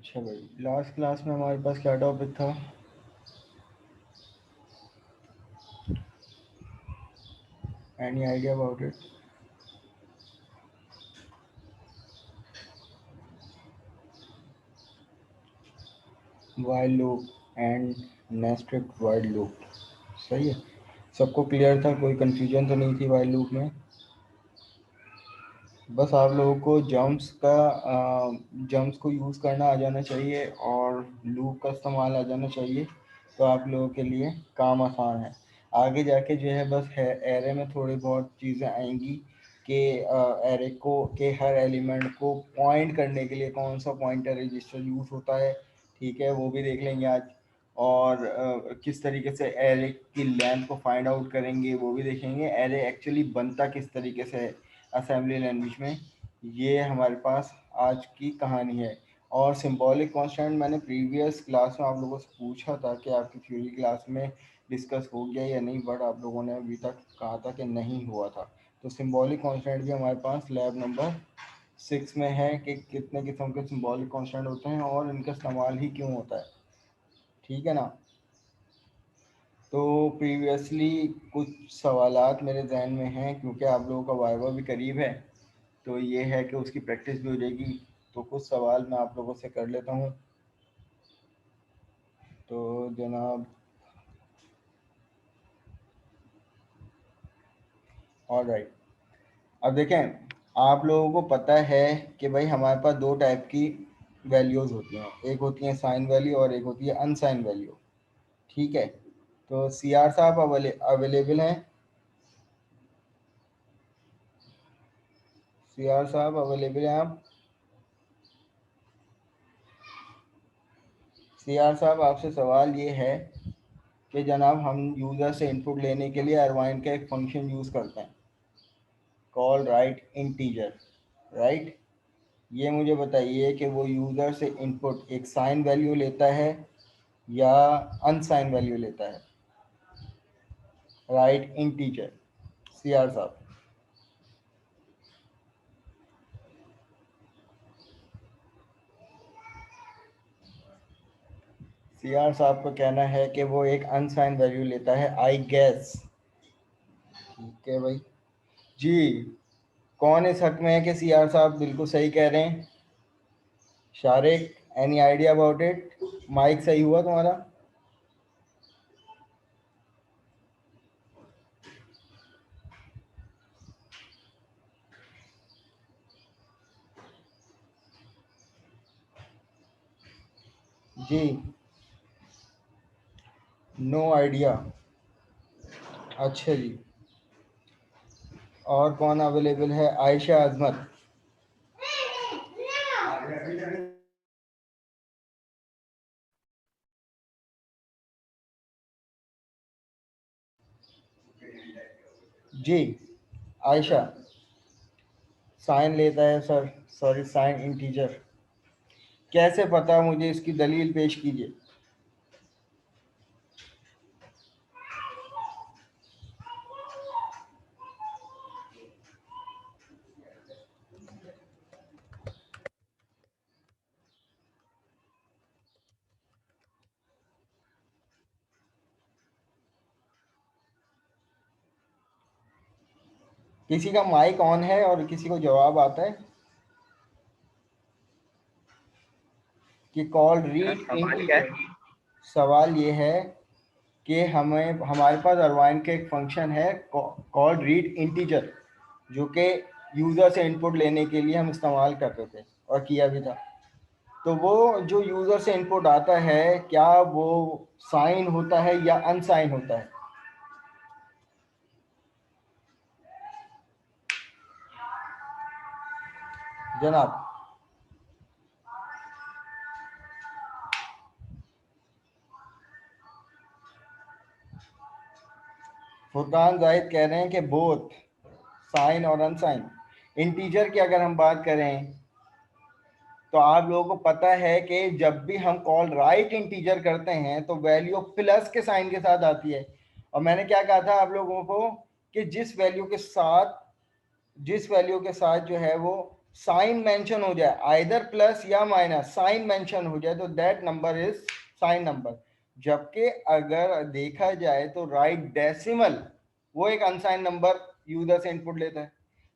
अच्छा भाई, last class में हमारे पास क्या टॉपिक था? Any idea about it? While loop and nested while loop, सही है। सबको क्लियर था? कोई कंफ्यूजन तो नहीं थी वाइल लूप में? बस आप लोगों को जम्प्स को यूज़ करना आ जाना चाहिए और लूप का इस्तेमाल आ जाना चाहिए, तो आप लोगों के लिए काम आसान है। आगे जाके जो है बस है एरे में थोड़ी बहुत चीज़ें आएंगी कि एरे को के हर एलिमेंट को पॉइंट करने के लिए कौन सा पॉइंटर रजिस्टर यूज़ होता है, ठीक है, वो भी देख लेंगे आज। और किस तरीके से एरे की लेंथ को फाइंड आउट करेंगे वो भी देखेंगे। एरे एक्चुअली बनता किस तरीके से है असेंबली लैंग्वेज में, ये हमारे पास आज की कहानी है। और सिंबॉलिक कांस्टेंट मैंने प्रीवियस क्लास में आप लोगों से पूछा था कि आपकी थ्योरी क्लास में डिस्कस हो गया या नहीं, बट आप लोगों ने अभी तक कहा था कि नहीं हुआ था। तो सिंबॉलिक कांस्टेंट भी हमारे पास लैब नंबर 6 में है कि कितने किस्म के सिंबॉलिक कांस्टेंट होते हैं और इनका इस्तेमाल ही क्यों होता है, ठीक है ना। तो प्रीवियसली कुछ सवालात मेरे जहन में हैं, क्योंकि आप लोगों का वाइवा भी करीब है, तो ये है कि उसकी प्रैक्टिस भी हो जाएगी। तो कुछ सवाल मैं आप लोगों से कर लेता हूँ। तो जनाब, ऑलराइट, अब देखें, आप लोगों को पता है कि भाई हमारे पास दो टाइप की वैल्यूज़ होती हैं, एक होती है साइन वैल्यू और एक होती है अनसाइन वैल्यू, ठीक है। तो सी आर साहब अवेलेबल हैं? सी आर साहब अवेलेबल हैं आप? सी आर साहब, आपसे सवाल ये है कि जनाब हम यूज़र से इनपुट लेने के लिए अरवाइन का एक फंक्शन यूज़ करते हैं, कॉल राइट इंटीजर, राइट। ये मुझे बताइए कि वो यूज़र से इनपुट एक साइन वैल्यू लेता है या अनसाइन वैल्यू लेता है? राइट इंटीजर, सी आर साहब। सी आर साहब का कहना है कि वो एक अनसाइन वैल्यू लेता है, आई गेस, ठीक है भाई जी। कौन इस हक में है कि सी आर साहब बिल्कुल सही कह रहे हैं? Shariq, any idea about it? Mike सही हुआ तुम्हारा? जी, नो आइडिया। अच्छा जी, और कौन अवेलेबल है? आयशा अजमत। जी आयशा, साइन लेता है सर, सॉरी साइन इंटीजर, कैसे पता मुझे, इसकी दलील पेश कीजिए। किसी का माइक ऑन है और किसी को जवाब आता है कि कॉल रीड सवाल क्या है? इंटीजर। सवाल ये है कि हमें हमारे पास अरवाइन का एक फंक्शन है कॉल्ड रीड इंटीजर, जो कि यूज़र से इनपुट लेने के लिए हम इस्तेमाल करते थे और किया भी था। तो वो जो यूज़र से इनपुट आता है, क्या वो साइन होता है या अनसाइन होता है? जनाब, फुरकान जाहिद कह रहे हैं कि बोथ, साइन और अनसाइन। इंटीजर की अगर हम बात करें तो आप लोगों को पता है कि जब भी हम कॉल राइट इंटीजर करते हैं तो वैल्यू प्लस के साइन के साथ आती है। और मैंने क्या कहा था आप लोगों को कि जिस वैल्यू के साथ जो है वो साइन मेंशन हो जाए, आइदर प्लस या माइनस, साइन मेंशन हो जाए तो that number is sine number. जबकि अगर देखा जाए तो राइट डेसिमल वो एक अनसाइन नंबर यूजर से इनपुट लेता है।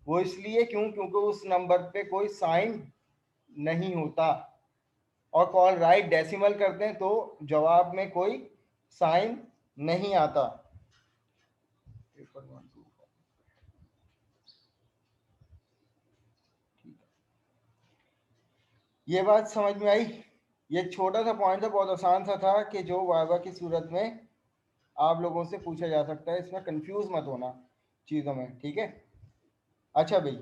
वो इसलिए क्योंकि उस नंबर पे कोई साइन नहीं होता, और कॉल राइट डेसिमल करते हैं तो जवाब में कोई साइन नहीं आता। ये बात समझ में आई? ये छोटा सा पॉइंट था, बहुत आसान सा था, कि जो वाइवा की सूरत में आप लोगों से पूछा जा सकता है। इसमें कंफ्यूज मत होना चीज़ों में, ठीक है? अच्छा भाई,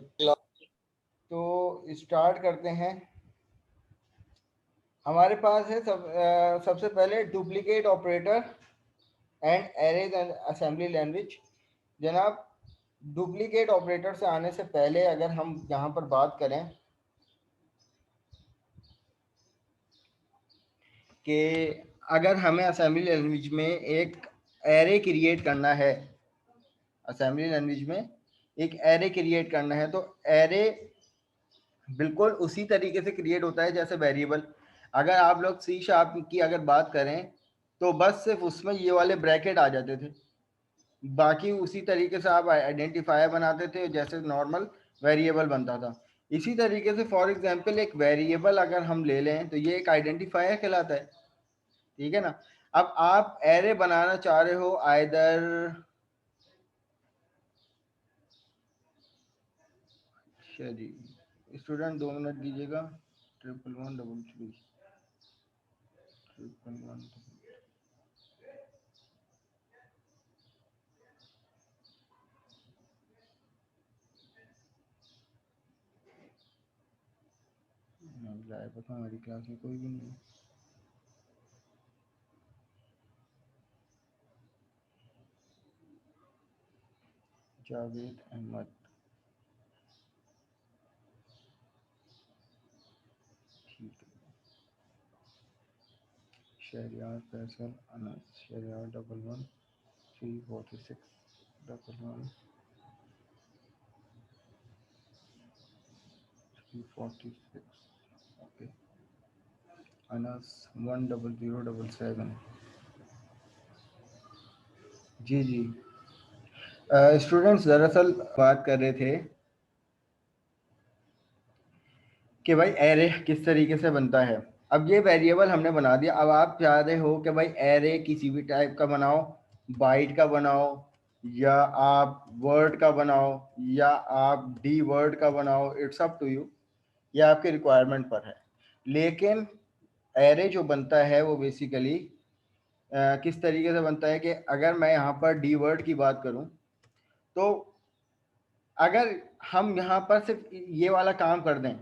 तो स्टार्ट करते हैं। हमारे पास है सबसे पहले duplicate operator and arrays and assembly language. जनाब, डुप्लीकेट ऑपरेटर से आने से पहले अगर हम यहाँ पर बात करें कि अगर हमें असेंबली लैंग्वेज में एक एरे क्रिएट करना है, असेंबली लैंग्वेज में एक एरे क्रिएट करना है, तो एरे बिल्कुल उसी तरीके से क्रिएट होता है जैसे वेरिएबल। अगर आप लोग सी शार्प की अगर बात करें तो बस सिर्फ उसमें ये वाले ब्रैकेट आ जाते थे, बाकी उसी तरीके से आप आइडेंटिफायर बनाते थे जैसे नॉर्मल वेरिएबल बनता था। इसी तरीके से फॉर एग्जांपल एक वेरिएबल अगर हम ले लें तो ये एक आइडेंटिफायर कहलाता है, ठीक है ना? अब आप एरे बनाना चाह रहे हो आइदर, अच्छा जी स्टूडेंट 2 मिनट दीजिएगा, 1113 11 पता हमारी क्लास में कोई भी नहीं। जावेद अहमद, ठीक है। शहरियार फैसल अनस, शहरियार 111346 11 346, ओके। अनस 10077, जी जी। स्टूडेंट्स दरअसल बात कर रहे थे कि भाई एरे किस तरीके से बनता है। अब ये वेरिएबल हमने बना दिया, अब आप चाह रहे हो कि भाई एरे किसी भी टाइप का बनाओ, बाइट का बनाओ, या आप वर्ड का बनाओ, या आप डी वर्ड का बनाओ, इट्स अप टू यू, ये आपके रिक्वायरमेंट पर है। लेकिन एरे जो बनता है वो बेसिकली किस तरीके से बनता है कि अगर मैं यहाँ पर डी वर्ड की बात करूँ तो अगर हम यहाँ पर सिर्फ ये वाला काम कर दें,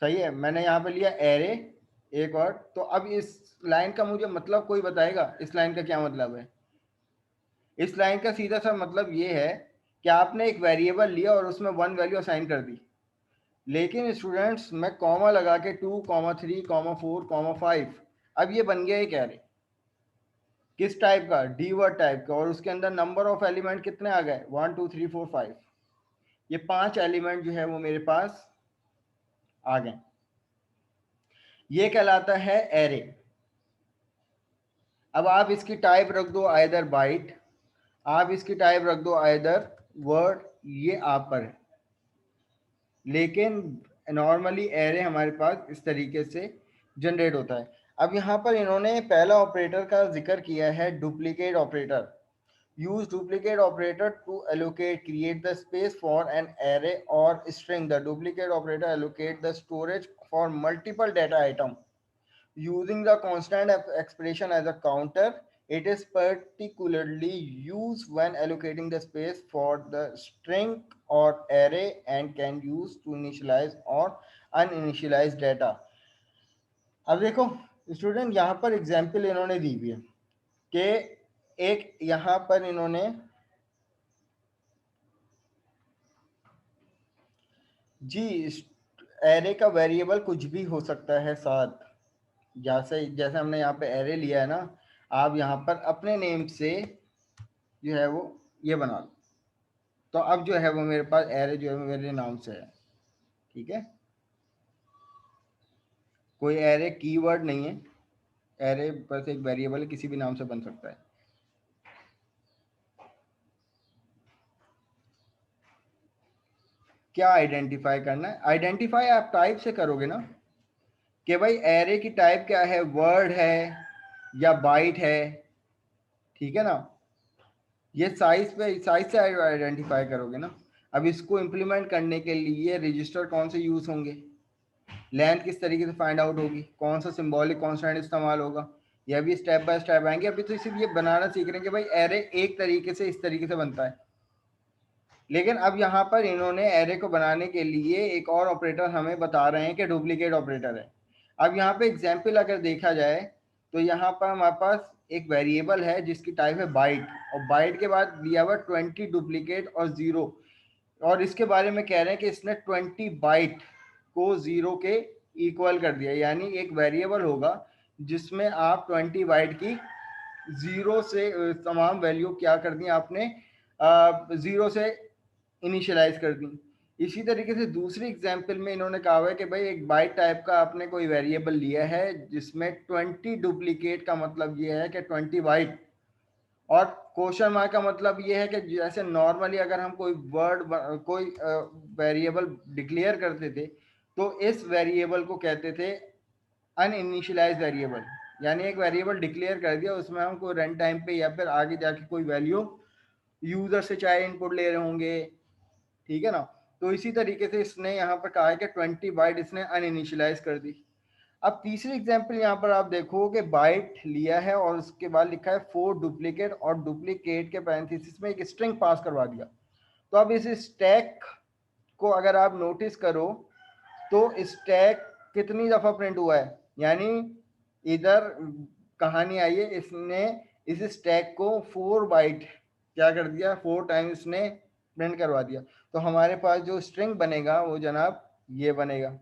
सही है, मैंने यहाँ पे लिया एरे एक और, तो अब इस लाइन का मुझे मतलब कोई बताएगा इस लाइन का क्या मतलब है? इस लाइन का सीधा सा मतलब ये है कि आपने एक वेरिएबल लिया और उसमें 1 वैल्यू असाइन कर दी, लेकिन स्टूडेंट्स मैं कॉमा लगा के 2, 3, 4, 5, अब ये बन गया एक एरे। किस टाइप का? डी वर्ड टाइप का, और उसके अंदर नंबर ऑफ एलिमेंट कितने आ गए? 1 2 3 4 5, ये 5 एलिमेंट जो है वो मेरे पास आ गए, ये कहलाता है एरे। अब आप इसकी टाइप रख दो आइदर बाइट, आप इसकी टाइप रख दो आइदर वर्ड, ये आप पर है। लेकिन नॉर्मली एरे हमारे पास इस तरीके से जनरेट होता है। अब यहाँ पर इन्होंने पहला ऑपरेटर का जिक्र किया है, duplicate operator. Use duplicate operator to allocate create the space for an array और string. The duplicate operator allocate the storage for multiple data item using the constant expression as a counter. It is particularly used when allocating the space for the string or array and can use to initialize or uninitialize data. अब देखो student, यहाँ पर example इन्होंने दी हुई है कि एक यहाँ पर इन्होंने जी एरे का वेरिएबल कुछ भी हो सकता है साथ, जैसे जैसे हमने यहाँ पे एरे लिया है ना, आप यहाँ पर अपने नेम से जो है वो ये बना लो, तो अब जो है वो मेरे पास एरे जो है मेरे नाम से है। ठीक है, कोई एरे कीवर्ड नहीं है, एरे बस एक वेरिएबल है, किसी भी नाम से बन सकता है। क्या आइडेंटिफाई करना है? आइडेंटिफाई आप टाइप से करोगे ना, कि भाई एरे की टाइप क्या है, वर्ड है या बाइट है, ठीक है ना, ये साइज पे, साइज से आइडेंटिफाई करोगे ना। अब इसको इम्प्लीमेंट करने के लिए रजिस्टर कौन से यूज होंगे, लेंथ किस तरीके से फाइंड आउट होगी, कौन सा सिंबॉलिक कॉन्स्टेंट इस्तेमाल होगा, यह भी स्टेप बाय स्टेप आएंगे। अभी तो सिर्फ ये बनाना सीख रहे हैं कि भाई एरे एक तरीके से इस तरीके से बनता है, लेकिन अब यहाँ पर इन्होंने एरे को बनाने के लिए एक और ऑपरेटर हमें बता रहे हैं कि डुप्लीकेट ऑपरेटर है। अब यहाँ पे एग्जाम्पल अगर देखा जाए तो यहाँ पर हमारे पास एक वेरिएबल है जिसकी टाइप है बाइट, और बाइट के बाद दिया हुआ 20 डुप्लीकेट और 0, और इसके बारे में कह रहे हैं कि इसने 20 बाइट को 0 के इक्वल कर दिया, यानी एक वेरिएबल होगा जिसमें आप 20 बाइट की 0 से तमाम वैल्यू क्या कर दी आपने, 0 से इनिशियलाइज कर दी। इसी तरीके से दूसरी एग्जांपल में इन्होंने कहा है कि भाई एक बाइट टाइप का आपने कोई वेरिएबल लिया है जिसमें 20 डुप्लीकेट का मतलब ये है कि 20 बाइट, और क्वेश्चन मार्क का मतलब ये है कि जैसे नॉर्मली अगर हम कोई वर्ड कोई वेरिएबल डिक्लेयर करते थे तो इस वेरिएबल को कहते थे अनइनिशियलाइज वेरिएबल, यानी एक वेरिएबल डिक्लेयर कर दिया, उसमें हम कोई रन टाइम पे या फिर आगे जाके कोई वैल्यू यूजर से चाहे इनपुट ले रहे होंगे, ठीक है ना। तो इसी तरीके से इसने यहाँ पर कहा है कि 20 बाइट इसने अनइनिशियलाइज कर दी। अब तीसरी एग्जांपल यहाँ पर आप देखो कि बाइट लिया है और उसके बाद लिखा है 4 डुप्लीकेट, और डुप्लीकेट के पैरेंथेसिस में एक स्ट्रिंग पास करवा दिया। तो अब इस स्टैक को अगर आप नोटिस करो तो स्टैक कितनी दफा प्रिंट हुआ है, यानी इधर कहानी आई है, इसने इस स्टैक को 4 बाइट क्या कर दिया, 4 टाइम इसने प्रिंट करवा दिया। तो हमारे पास जो स्ट्रिंग बनेगा वो जनाब ये बनेगा।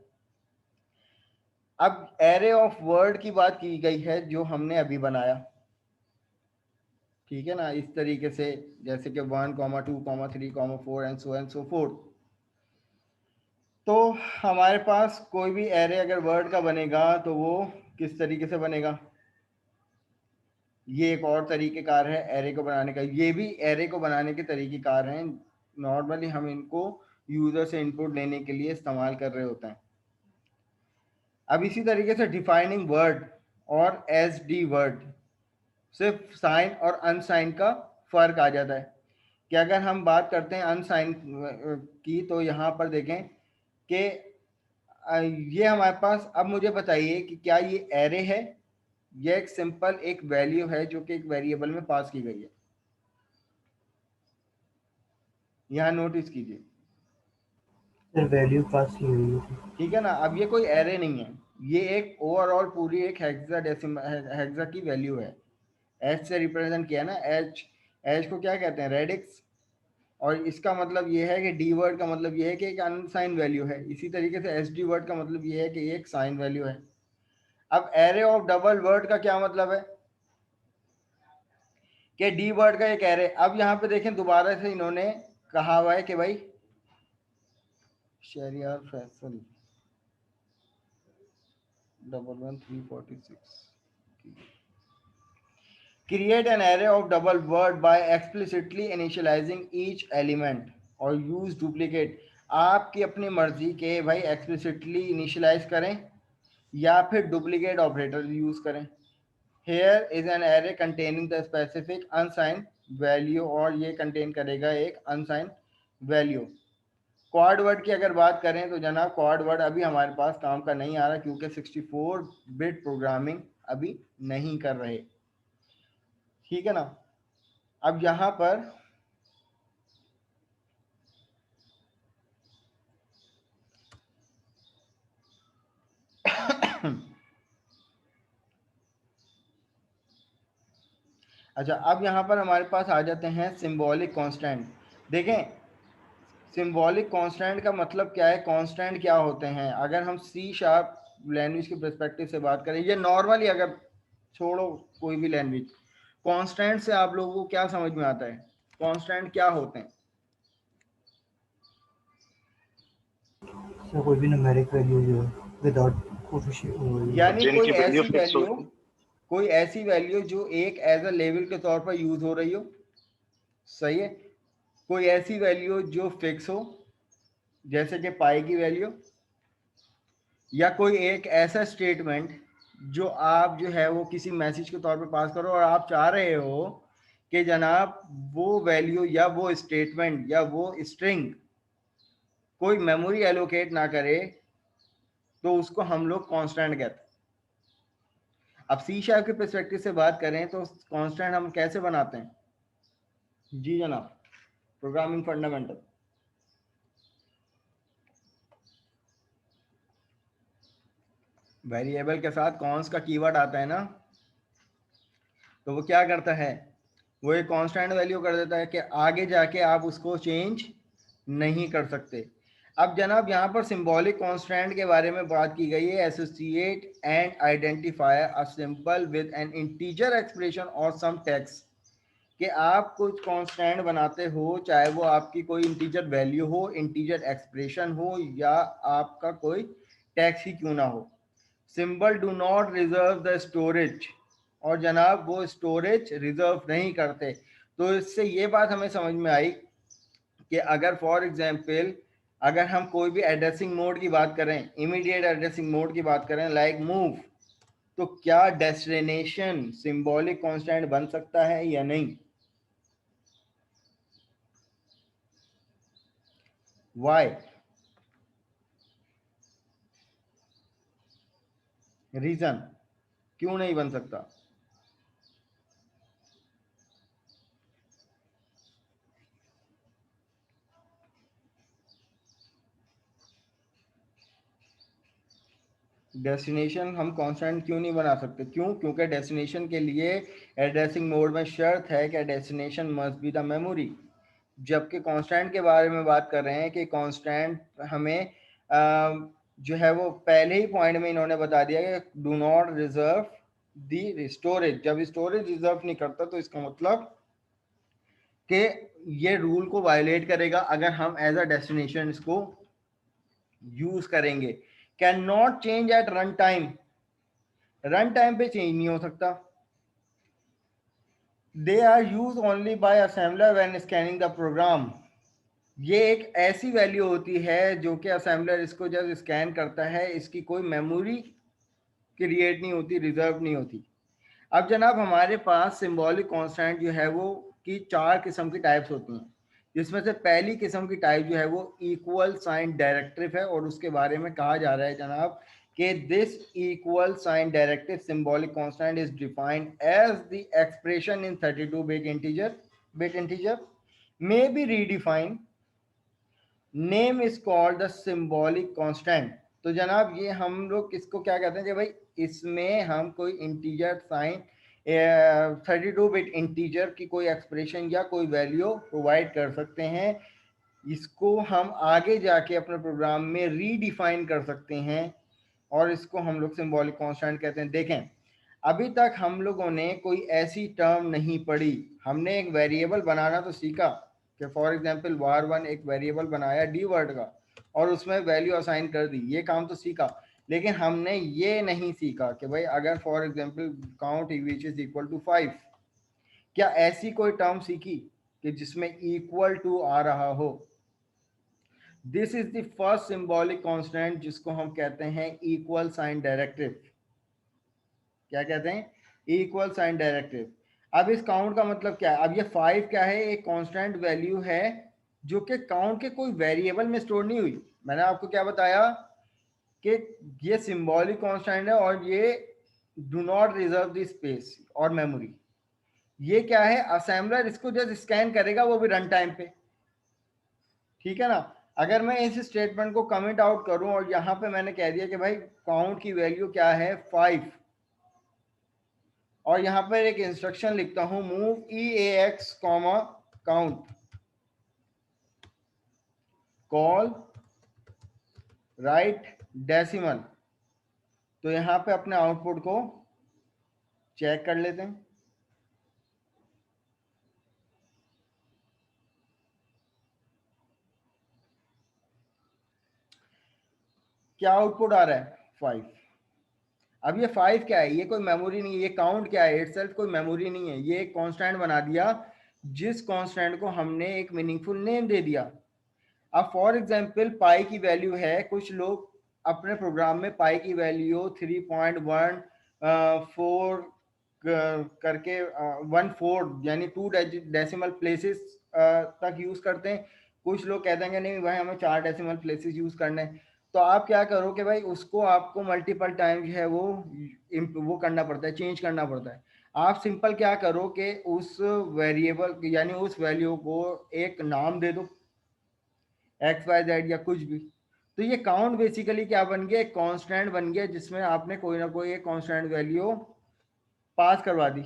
अब एरे ऑफ वर्ड की बात की गई है जो हमने अभी बनाया, ठीक है ना, इस तरीके से जैसे कि 1, 2, 3, 4 एंड सो फोर्थ। तो हमारे पास कोई भी एरे अगर वर्ड का बनेगा तो वो किस तरीके से बनेगा, ये एक और तरीकेकार है एरे को बनाने का, ये भी एरे को बनाने के तरीकेकार हैं, नॉर्मली हम इनको यूजर से इनपुट लेने के लिए इस्तेमाल कर रहे होते हैं। अब इसी तरीके से डिफाइनिंग वर्ड और एस डी वर्ड, सिर्फ साइन और अनसाइन का फर्क आ जाता है कि अगर हम बात करते हैं अनसाइन की तो यहाँ पर देखें कि ये हमारे पास, अब मुझे बताइए कि क्या ये एरे है, यह एक सिंपल एक वैल्यू है जो कि एक वेरिएबल में पास की गई है, यहाँ नोटिस कीजिए वैल्यू पास की हुई है, ठीक है ना। अब ये कोई एरे नहीं है, ये एक ओवरऑल पूरी एक हेक्सा की वैल्यू है, एच से रिप्रेजेंट किया ना, एच, एच को क्या कहते हैं, रेडिक्स, और इसका मतलब ये है कि डी वर्ड का मतलब ये है कि एक अनसाइन वैल्यू है, इसी तरीके से एस डी वर्ड का मतलब ये है कि एक साइन वैल्यू है। अब एरे ऑफ डबल वर्ड का क्या मतलब है कि डी वर्ड का एक एरे। अब यहाँ पे देखें दोबारा से इन्होंने कहा हुआ है कि भाई Shahryar Faisal 11346 create an array of double word by explicitly initializing each element और use duplicate। आपकी अपनी मर्जी के भाई explicitly initialize करें या फिर डुप्लीकेट ऑपरेटर यूज करें। Here is an array containing the specific अनसाइन value, और ये कंटेन करेगा एक अनसाइन वैल्यू। क्वाड वर्ड की अगर बात करें तो जनाब क्वाड वर्ड अभी हमारे पास काम का नहीं आ रहा क्योंकि 64 बिट प्रोग्रामिंग अभी नहीं कर रहे, ठीक है ना। अब यहाँ पर अच्छा, अब यहाँ पर हमारे पास आ जाते हैं सिंबॉलिक कांस्टेंट। देखें सिंबॉलिक कांस्टेंट का मतलब क्या है, कांस्टेंट क्या होते हैं, अगर हम सी शार्प लैंग्वेज के पर्सपेक्टिव से बात करें, ये नॉर्मली अगर छोड़ो कोई भी लैंग्वेज, कांस्टेंट से आप लोगों को क्या समझ में आता है, कांस्टेंट क्या होते हैं? सर कोई भी न्यूमेरिक वैल्यू जो है विदाउट यानी जिनकी वैल्यू फिक्स होती है। कोई ऐसी वैल्यू जो एक एज अ लेवल के तौर पर यूज हो रही हो, सही है। कोई ऐसी वैल्यू जो फिक्स हो, जैसे कि पाई की वैल्यू, या कोई एक ऐसा स्टेटमेंट जो आप जो है वो किसी मैसेज के तौर पे पास करो और आप चाह रहे हो कि जनाब वो वैल्यू या वो स्टेटमेंट या वो स्ट्रिंग कोई मेमोरी एलोकेट ना करे, तो उसको हम लोग कांस्टेंट कहते हैं। अब सी शार्प के पर्सपेक्टिव से बात करें तो कांस्टेंट हम कैसे बनाते हैं? जी जनाब, प्रोग्रामिंग फंडामेंटल। वेरिएबल के साथ कॉन्स का कीवर्ड आता है ना, तो वो क्या करता है, वो एक कांस्टेंट वैल्यू कर देता है कि आगे जाके आप उसको चेंज नहीं कर सकते। अब जनाब यहाँ पर सिंबॉलिक कांस्टेंट के बारे में बात की गई है। Associate and identify a symbol with N integer expression और सम टेक्स्ट, कि आप कुछ कांस्टेंट बनाते हो, चाहे वो आपकी कोई इंटीजर वैल्यू हो, इंटीजर एक्सप्रेशन हो, या आपका कोई टेक्स्ट ही क्यों ना हो। Symbol do not reserve the storage, और जनाब वो स्टोरेज रिजर्व नहीं करते। तो इससे ये बात हमें समझ में आई कि अगर फॉर एग्जांपल अगर हम कोई भी एड्रेसिंग मोड की बात करें, इमीडिएट एड्रेसिंग मोड की बात करें लाइक मूव, तो क्या डेस्टिनेशन सिंबॉलिक कांस्टेंट बन सकता है या नहीं? वाई? रीजन क्यों नहीं बन सकता? डेस्टिनेशन हम कांस्टेंट क्यों नहीं बना सकते? क्यों? क्योंकि डेस्टिनेशन के लिए एड्रेसिंग मोड में शर्त है कि destination must be the memory, जबकि कांस्टेंट के बारे में बात कर रहे हैं कि कांस्टेंट हमें जो है वो पहले ही पॉइंट में इन्होंने बता दिया कि do not reserve the storage. जब स्टोरेज रिजर्व नहीं करता तो इसका मतलब कि ये रूल को वायलेट करेगा अगर हम एज अ डेस्टिनेशन इसको यूज करेंगे। Can not change at run time, run time पे चेंज नहीं हो सकता। They are use only by assembler when scanning the program, ये एक ऐसी वैल्यू होती है जो कि असेंबलर इसको जब स्कैन करता है, इसकी कोई मेमोरी क्रिएट नहीं होती, रिजर्व नहीं होती। अब जनाब हमारे पास सिंबॉलिक कांस्टेंट जो है वो की चार किस्म की टाइप्स होती हैं, जिसमें से पहली किस्म की टाइप जो है वो इक्वल साइन डायरेक्टिव है, और उसके बारे में कहा जा रहा है जनाब कि this equal sign directive symbolic constant is defined as the expression in 32 bit integer may be redefined, name is called the symbolic constant. तो जनाब ये हम लोग किसको क्या कहते हैं कि भाई इसमें हम कोई इंटीजर साइन 32 बिट इंटीजर की कोई एक्सप्रेशन या कोई वैल्यू प्रोवाइड कर सकते हैं, इसको हम आगे जाके अपने प्रोग्राम में रीडिफाइन कर सकते हैं, और इसको हम लोग सिंबॉलिक कांस्टेंट कहते हैं। देखें, अभी तक हम लोगों ने कोई ऐसी टर्म नहीं पढ़ी, हमने एक वेरिएबल बनाना तो सीखा कि फॉर एग्जांपल var1 एक वेरिएबल बनाया डी वर्ड का और उसमें वैल्यू असाइन कर दी, ये काम तो सीखा। लेकिन हमने ये नहीं सीखा कि भाई अगर for example count which is equal to 5, क्या ऐसी कोई टर्म सीखी कि जिसमें इक्वल टू आ रहा हो? This is the first symbolic constant जिसको हम कहते हैं इक्वल साइन डायरेक्टिव। क्या कहते हैं? Equal sign directive. अब इस काउंट का मतलब क्या है? अब ये 5 क्या है? एक कांस्टेंट वैल्यू है जो कि काउंट के कोई वेरिएबल में स्टोर नहीं हुई। मैंने आपको क्या बताया कि ये सिंबॉलिक कांस्टेंट है और ये do not reserve the space और मेमोरी। ये क्या है? असेंबलर इसको जस्ट स्कैन करेगा, वो भी रन टाइम पे। ठीक है ना? अगर मैं इस स्टेटमेंट को कमेंट आउट करूं और यहां पे मैंने कह दिया कि भाई काउंट की वैल्यू क्या है? 5, और यहां पर एक इंस्ट्रक्शन लिखता हूं move EAX count call right decimal, तो यहां पे अपने आउटपुट को चेक कर लेते हैं। क्या आउटपुट आ रहा है 5। अब ये 5 क्या है, ये कोई मेमोरी नहीं है, ये काउंट क्या है, इटसेल्फ कोई मेमोरी नहीं है, ये एक कांस्टेंट बना दिया जिस कांस्टेंट को हमने एक मीनिंगफुल नेम दे दिया। अब फॉर एग्जांपल पाई की वैल्यू है, कुछ लोग अपने प्रोग्राम में पाई की वैल्यू 3.14 करके 1/4 यानी 2 डेसिमल प्लेसेस तक यूज करते हैं। कुछ लोग कहते हैं कि नहीं भाई हमें 4 डेसिमल प्लेसेस यूज करने हैं। तो आप क्या करो कि भाई उसको आपको मल्टीपल टाइम जो है वो करना पड़ता है, चेंज करना पड़ता है। आप सिंपल क्या करो कि उस वेरिएबल यानी उस वैल्यू को एक नाम दे दो, XYZ या कुछ भी। तो ये काउंट बेसिकली क्या बन गया, एक कांस्टेंट बन गया जिसमें आपने कोई ना कोई एक कांस्टेंट वैल्यू पास करवा दी।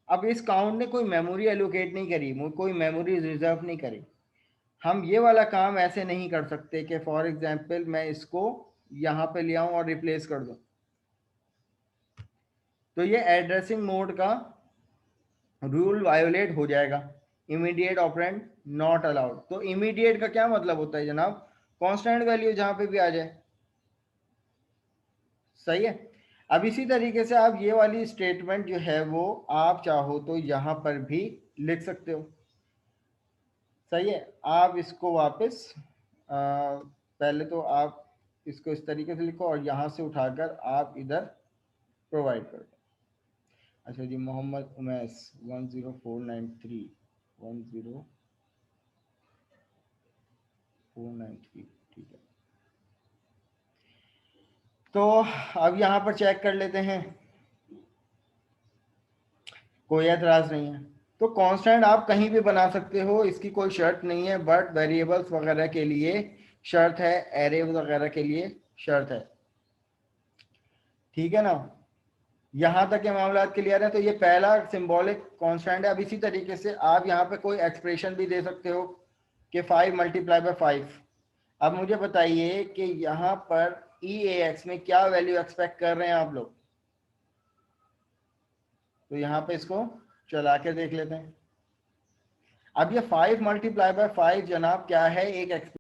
अब इस काउंट ने कोई मेमोरी एलोकेट नहीं करी, कोई मेमोरी रिजर्व नहीं करी। हम ये वाला काम ऐसे नहीं कर सकते कि फॉर एग्जांपल मैं इसको यहाँ पे ले आऊँ और रिप्लेस कर दूं। तो ये एड्रेसिंग मोड का रूल वायोलेट हो जाएगा। Immediate operand not allowed. तो इमीडिएट का क्या मतलब होता है जनाब, कांस्टेंट वैल्यू जहां पे भी आ जाए। सही है। अब इसी तरीके से आप ये वाली स्टेटमेंट जो है वो आप चाहो तो यहां पर भी लिख सकते हो। सही है। आप इसको वापस पहले तो आप इसको इस तरीके से लिखो और यहां से उठाकर आप इधर प्रोवाइड कर दो। अच्छा जी, मोहम्मद उमैस 10493 10493, ठीक है। तो अब यहाँ पर चेक कर लेते हैं, कोई एतराज नहीं है। तो कांस्टेंट आप कहीं भी बना सकते हो, इसकी कोई शर्त नहीं है, बट वेरिएबल्स वगैरह के लिए शर्त है, एरे वगैरह के लिए शर्त है। ठीक है ना, यहाँ तक के मामला क्लियर है। तो ये पहला सिंबॉलिक कांस्टेंट है। अब इसी तरीके से आप यहाँ पे कोई एक्सप्रेशन भी दे सकते हो कि 5 मल्टीप्लाई बाय 5। अब मुझे बताइए कि यहाँ पर EAX में क्या वैल्यू एक्सपेक्ट कर रहे हैं आप लोग। तो यहाँ पे इसको चला के देख लेते हैं। अब ये 5 मल्टीप्लाई बाय 5 जनाब क्या है, एक